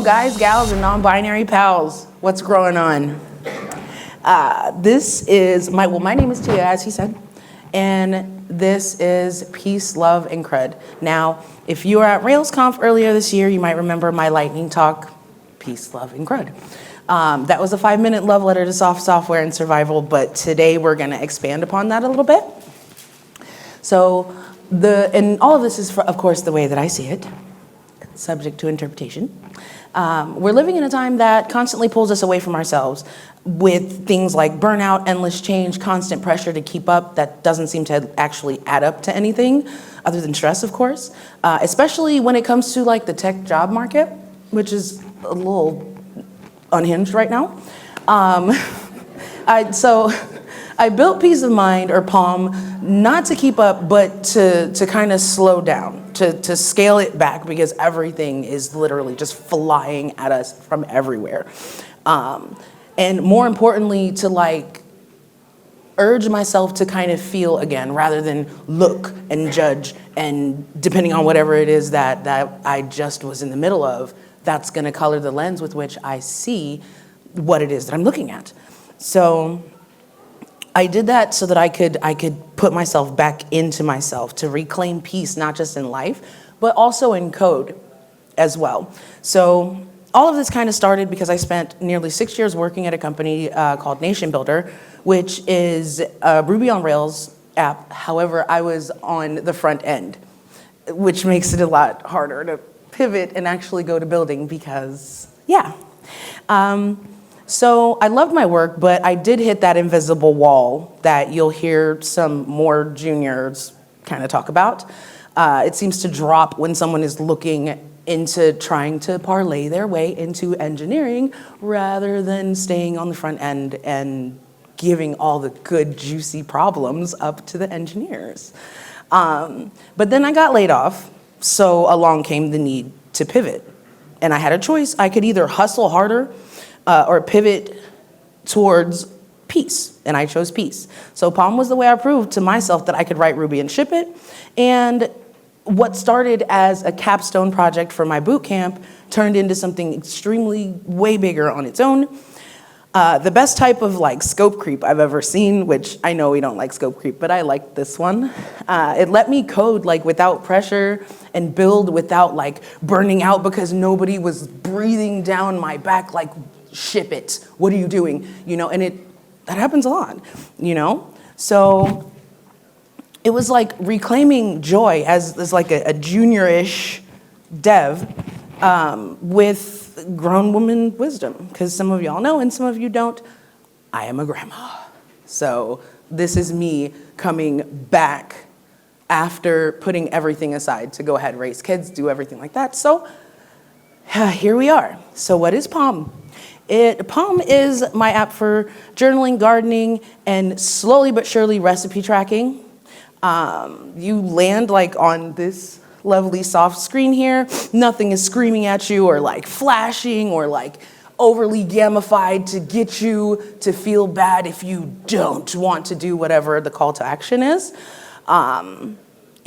Guys, gals, and non-binary pals, what's going on? This is my name is Tia, as he said, and this is Peace, Love, and CRUD. Now, if you were at RailsConf earlier this year, you might remember my lightning talk, Peace, Love, and CRUD. That was a 5-minute love letter to soft software and survival, but today we're going to expand upon that a little bit. So, and all of this is, of course, the way that I see it, subject to interpretation. We're living in a time that constantly pulls us away from ourselves with things like burnout, endless change, constant pressure to keep up that doesn't seem to actually add up to anything other than stress, of course, especially when it comes to like the tech job market, which is a little unhinged right now. So I built Peace of Mind, or PALM, not to keep up, but to kind of slow down, to scale it back, because everything is literally just flying at us from everywhere. And more importantly, to like urge myself to kind of feel again, rather than look and judge, and depending on whatever it is that I just was in the middle of, that's gonna color the lens with which I see what it is that I'm looking at. So I did that so that I could put myself back into myself, to reclaim peace, not just in life, but also in code as well. So all of this kind of started because I spent nearly 6 years working at a company called Nation Builder, which is a Ruby on Rails app. However, I was on the front end, which makes it a lot harder to pivot and actually go to building because, yeah. So I loved my work, but I did hit that invisible wall that you'll hear some more juniors kind of talk about. It seems to drop when someone is looking into trying to parlay their way into engineering rather than staying on the front end and giving all the good, juicy problems up to the engineers. But then I got laid off, so along came the need to pivot. And I had a choice. I could either hustle harder or pivot towards peace, and I chose peace. So PALM was the way I proved to myself that I could write Ruby and ship it. And what started as a capstone project for my boot camp turned into something extremely way bigger on its own. The best type of like scope creep I've ever seen, which I know we don't like scope creep, but I like this one. It let me code like without pressure and build without like burning out because nobody was breathing down my back like, ship it, what are you doing? You know, and that happens a lot, you know? So it was like reclaiming joy as like a junior-ish dev with grown woman wisdom, because some of y'all know and some of you don't, I am a grandma. So this is me coming back after putting everything aside to go ahead, raise kids, do everything like that. So here we are. So what is PALM? PALM is my app for journaling, gardening, and slowly but surely recipe tracking. You land like on this lovely soft screen here. Nothing is screaming at you or like flashing or like overly gamified to get you to feel bad if you don't want to do whatever the call to action is. And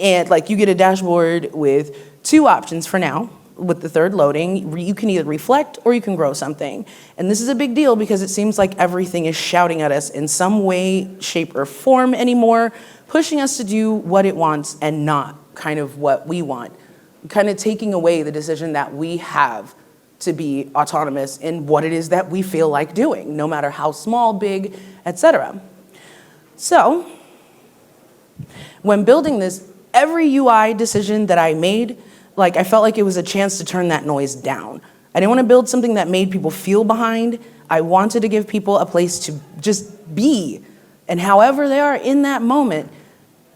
like you get a dashboard with 2 options for now. With the third loading, you can either reflect or you can grow something. And this is a big deal because it seems like everything is shouting at us in some way, shape, or form anymore, pushing us to do what it wants and not kind of what we want, kind of taking away the decision that we have to be autonomous in what it is that we feel like doing, no matter how small, big, etc. So when building this, every UI decision that I made, like I felt like it was a chance to turn that noise down. I didn't want to build something that made people feel behind. I wanted to give people a place to just be. And however they are in that moment,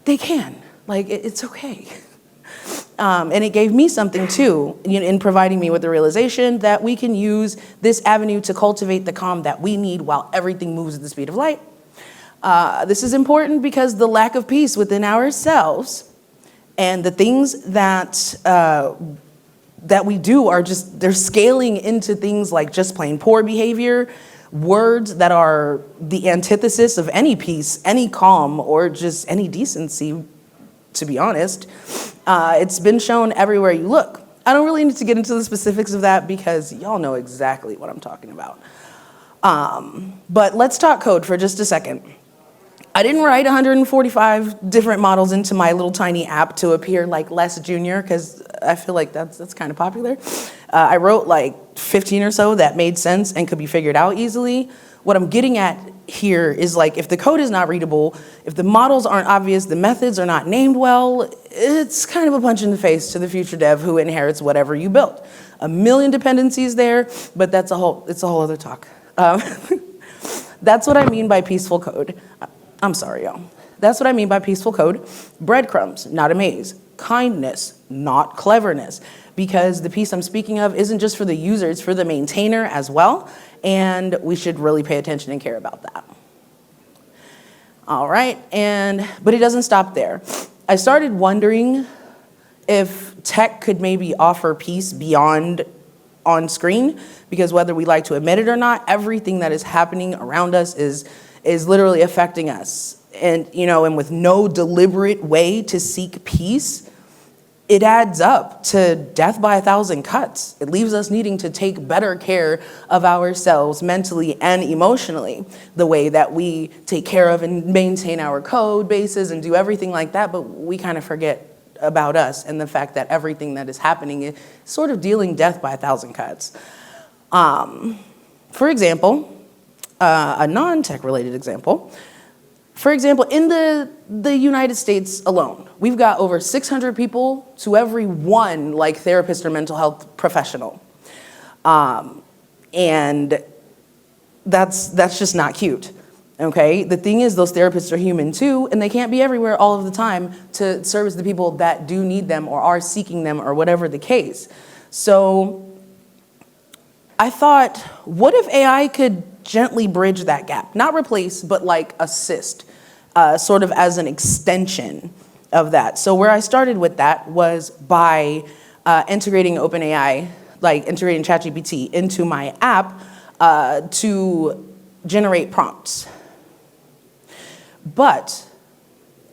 they can. Like, it's okay. And it gave me something too, in providing me with the realization that we can use this avenue to cultivate the calm that we need while everything moves at the speed of light. This is important because the lack of peace within ourselves and the things that we do are just, they're scaling into things like just plain poor behavior, words that are the antithesis of any peace, any calm, or just any decency, to be honest. It's been shown everywhere you look. I don't really need to get into the specifics of that because y'all know exactly what I'm talking about. But let's talk code for just a second. I didn't write 145 different models into my little tiny app to appear like less junior, because I feel like that's kind of popular. I wrote like 15 or so that made sense and could be figured out easily. What I'm getting at here is like, if the code is not readable, if the models aren't obvious, the methods are not named well, it's kind of a punch in the face to the future dev who inherits whatever you built. A million dependencies there, but it's a whole other talk. That's what I mean by peaceful code. I'm sorry, y'all. That's what I mean by peaceful code. Breadcrumbs, not a maze. Kindness, not cleverness. Because the piece I'm speaking of isn't just for the user, it's for the maintainer as well. And we should really pay attention and care about that. All right, but it doesn't stop there. I started wondering if tech could maybe offer peace beyond on screen, because whether we like to admit it or not, everything that is happening around us is literally affecting us. And, and with no deliberate way to seek peace, it adds up to death by 1,000 cuts. It leaves us needing to take better care of ourselves mentally and emotionally, the way that we take care of and maintain our code bases and do everything like that, but we kind of forget about us and the fact that everything that is happening is sort of dealing death by 1,000 cuts. For example, a non-tech related example, for example, in the United States alone, we've got over 600 people to every one like therapist or mental health professional. And that's just not cute, okay? The thing is, those therapists are human too, and they can't be everywhere all of the time to service the people that do need them or are seeking them or whatever the case. So I thought, what if AI could gently bridge that gap? Not replace, but like assist, sort of as an extension of that. So where I started with that was by integrating OpenAI, like integrating ChatGPT into my app to generate prompts. But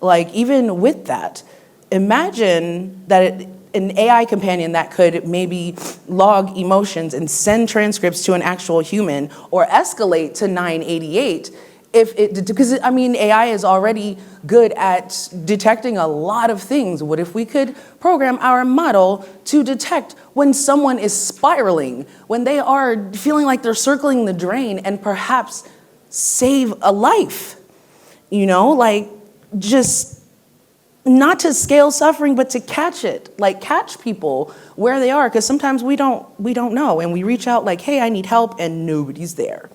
like even with that, imagine that an AI companion that could maybe log emotions and send transcripts to an actual human or escalate to 988 because AI is already good at detecting a lot of things. What if we could program our model to detect when someone is spiraling, when they are feeling like they're circling the drain, and perhaps save a life? Like just not to scale suffering, but to catch it, like catch people where they are, because sometimes we don't know, and we reach out like, hey, I need help, and nobody's there.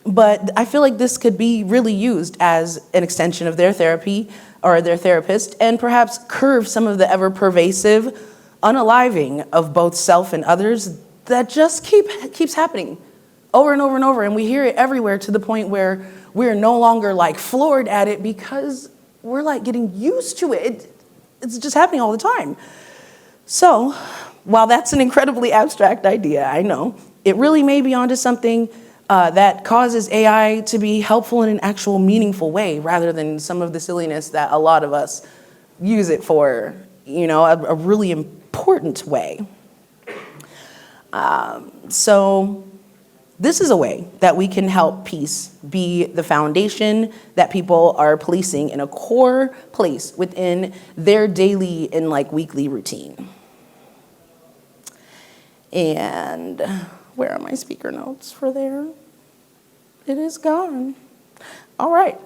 But I feel like this could be really used as an extension of their therapy or their therapist, and perhaps curb some of the ever-pervasive unaliving of both self and others that just keeps happening over and over and over, and we hear it everywhere to the point where we're no longer like floored at it because we're like getting used to it. It's just happening all the time. So while that's an incredibly abstract idea, I know, it really may be onto something that causes AI to be helpful in an actual meaningful way, rather than some of the silliness that a lot of us use it for, a really important way. So this is a way that we can help peace be the foundation that people are policing in a core place within their daily and weekly routine. And where are my speaker notes for there? It is gone. All right,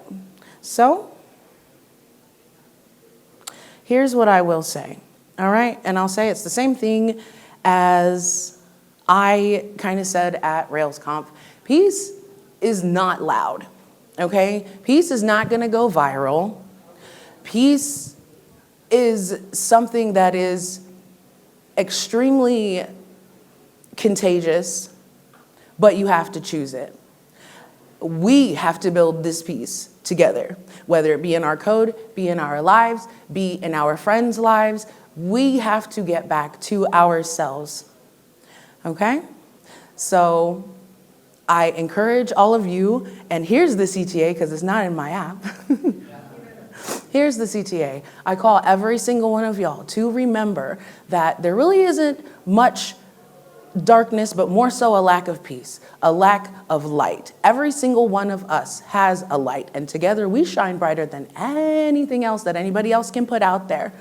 so here's what I will say, all right? And I'll say it's the same thing as I kind of said at RailsConf. Peace is not loud, okay? Peace is not gonna go viral. Peace is something that is extremely contagious, but you have to choose it. We have to build this peace together, whether it be in our code, be in our lives, be in our friends' lives. We have to get back to ourselves, okay? So I encourage all of you, and here's the CTA because it's not in my app. Here's the CTA. I call every single one of y'all to remember that there really isn't much darkness, but more so a lack of peace, a lack of light. Every single one of us has a light, and together we shine brighter than anything else that anybody else can put out there.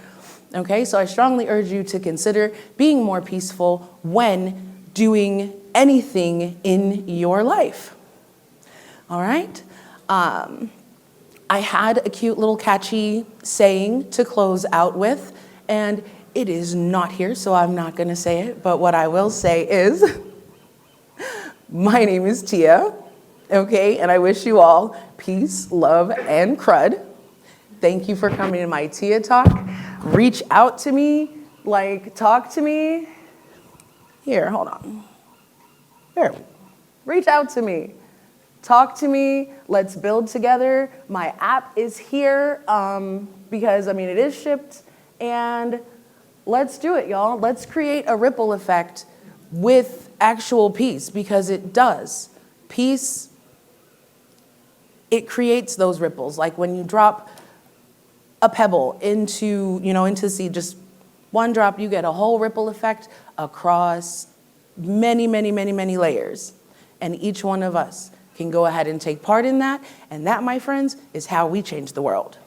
Okay, so I strongly urge you to consider being more peaceful when doing anything in your life. All right? I had a cute little catchy saying to close out with, and it is not here, so I'm not gonna say it, but what I will say is, my name is Tia, okay, and I wish you all peace, love, and CRUD. Thank you for coming to my Tia Talk. Reach out to me, talk to me. Here, hold on. Here, reach out to me. Talk to me, let's build together. My app is here because, it is shipped, and let's do it, y'all. Let's create a ripple effect with actual peace, because it does. Peace, it creates those ripples. Like when you drop a pebble into the sea, just one drop, you get a whole ripple effect across many, many, many, many layers. And each one of us can go ahead and take part in that. And that, my friends, is how we change the world.